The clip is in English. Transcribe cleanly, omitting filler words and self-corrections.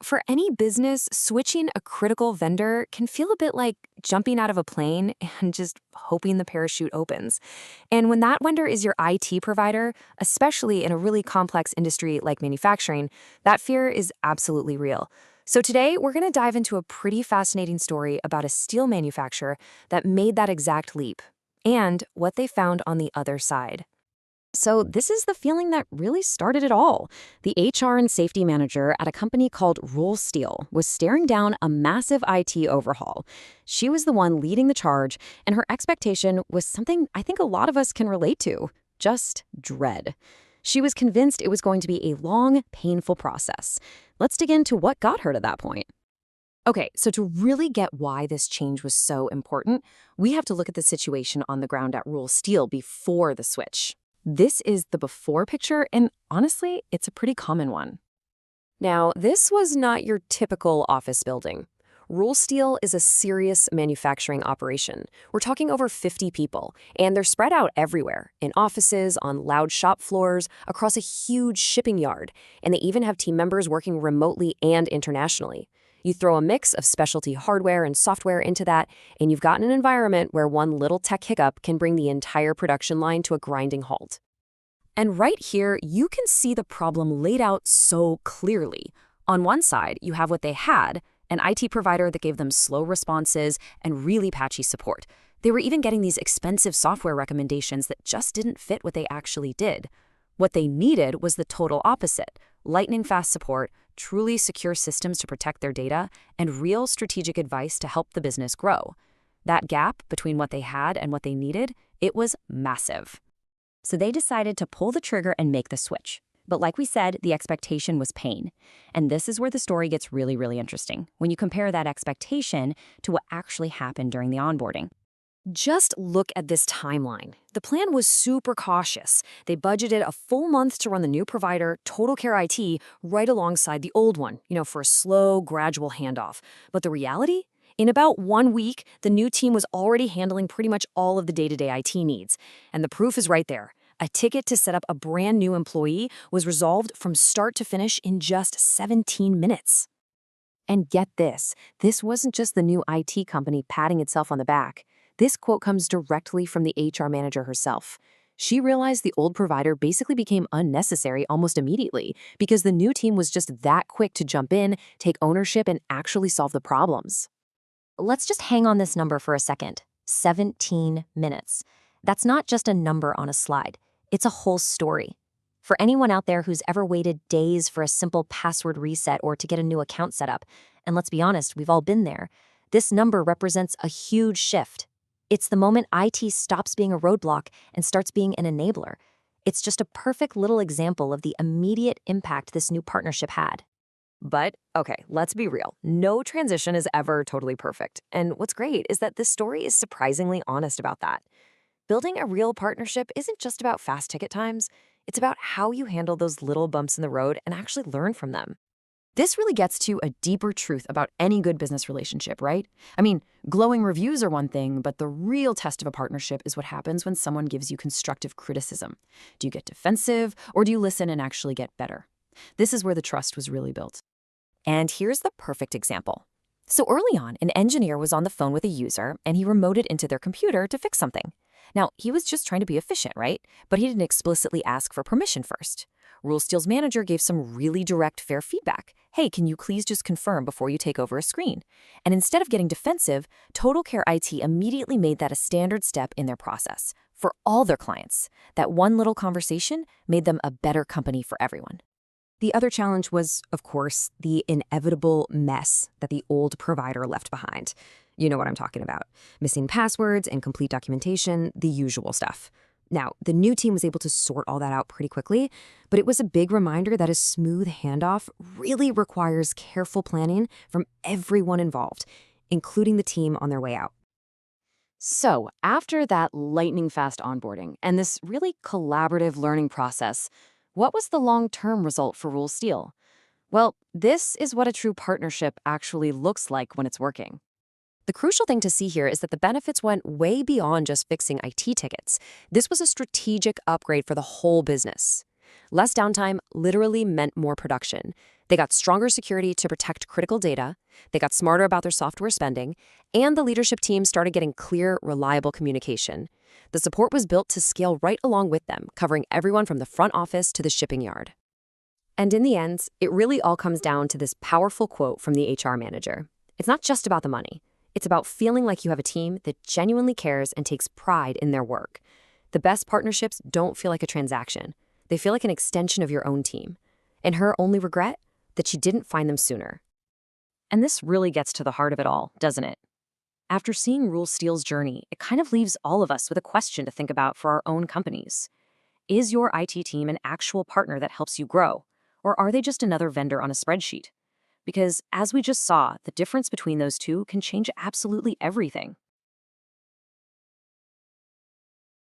For any business, switching a critical vendor can feel a bit like jumping out of a plane and just hoping the parachute opens. And when that vendor is your IT provider, especially in a really complex industry like manufacturing, that fear is absolutely real. So today, we're going to dive into a pretty fascinating story about a steel manufacturer that made that exact leap and what they found on the other side. So, this is the feeling that really started it all. The HR and safety manager at a company called Roll Steel was staring down a massive IT overhaul. She was the one leading the charge, and her expectation was something I think a lot of us can relate to: just dread. She was convinced it was going to be a long, painful process. Let's dig into what got her to that point. Okay, so to really get why this change was so important, we have to look at the situation on the ground at Roll Steel before the switch. This is the before picture, and honestly, it's a pretty common one. Now, this was not your typical office building. Roll Steel is a serious manufacturing operation. We're talking over 50 people, and they're spread out everywhere, in offices, on loud shop floors, across a huge shipping yard, and they even have team members working remotely and internationally. You throw a mix of specialty hardware and software into that, and you've got an environment where one little tech hiccup can bring the entire production line to a grinding halt. And right here, you can see the problem laid out so clearly. On one side, you have what they had, an IT provider that gave them slow responses and really patchy support. They were even getting these expensive software recommendations that just didn't fit what they actually did. What they needed was the total opposite: lightning-fast support, truly secure systems to protect their data, and real strategic advice to help the business grow. That gap between what they had and what they needed, it was massive. So they decided to pull the trigger and make the switch. But like we said, the expectation was pain. And this is where the story gets really, really interesting, when you compare that expectation to what actually happened during the onboarding. Just look at this timeline. The plan was super cautious. They budgeted a full month to run the new provider, TotalCare IT, right alongside the old one, for a slow, gradual handoff. But the reality? In about 1 week, the new team was already handling pretty much all of the day-to-day IT needs. And the proof is right there. A ticket to set up a brand new employee was resolved from start to finish in just 17 minutes. And get this wasn't just the new IT company patting itself on the back. This quote comes directly from the HR manager herself. She realized the old provider basically became unnecessary almost immediately because the new team was just that quick to jump in, take ownership, and actually solve the problems. Let's just hang on this number for a second. 17 minutes. That's not just a number on a slide. It's a whole story. For anyone out there who's ever waited days for a simple password reset or to get a new account set up, and let's be honest, we've all been there, this number represents a huge shift. It's the moment IT stops being a roadblock and starts being an enabler. It's just a perfect little example of the immediate impact this new partnership had. But, okay, let's be real. No transition is ever totally perfect. And what's great is that this story is surprisingly honest about that. Building a real partnership isn't just about fast ticket times. It's about how you handle those little bumps in the road and actually learn from them. This really gets to a deeper truth about any good business relationship, right? I mean, glowing reviews are one thing, but the real test of a partnership is what happens when someone gives you constructive criticism. Do you get defensive, or do you listen and actually get better? This is where the trust was really built. And here's the perfect example. So early on, an engineer was on the phone with a user, and he remoted into their computer to fix something. Now, he was just trying to be efficient, right? But he didn't explicitly ask for permission first. Rule Steel's manager gave some really direct, fair feedback. Hey, can you please just confirm before you take over a screen? And instead of getting defensive, TotalCare IT immediately made that a standard step in their process for all their clients. That one little conversation made them a better company for everyone. The other challenge was, of course, the inevitable mess that the old provider left behind. You know what I'm talking about. Missing passwords, incomplete documentation, the usual stuff. Now, the new team was able to sort all that out pretty quickly, but it was a big reminder that a smooth handoff really requires careful planning from everyone involved, including the team on their way out. So, after that lightning-fast onboarding and this really collaborative learning process, what was the long-term result for Rule Steel? Well, this is what a true partnership actually looks like when it's working. The crucial thing to see here is that the benefits went way beyond just fixing IT tickets. This was a strategic upgrade for the whole business. Less downtime literally meant more production. They got stronger security to protect critical data, they got smarter about their software spending, and the leadership team started getting clear, reliable communication. The support was built to scale right along with them, covering everyone from the front office to the shipping yard. And in the end, it really all comes down to this powerful quote from the HR manager. It's not just about the money. It's about feeling like you have a team that genuinely cares and takes pride in their work. The best partnerships don't feel like a transaction. They feel like an extension of your own team. And her only regret? That she didn't find them sooner. And this really gets to the heart of it all, doesn't it? After seeing Rule Steele's journey, it kind of leaves all of us with a question to think about for our own companies. Is your IT team an actual partner that helps you grow? Or are they just another vendor on a spreadsheet? Because as we just saw, the difference between those two can change absolutely everything.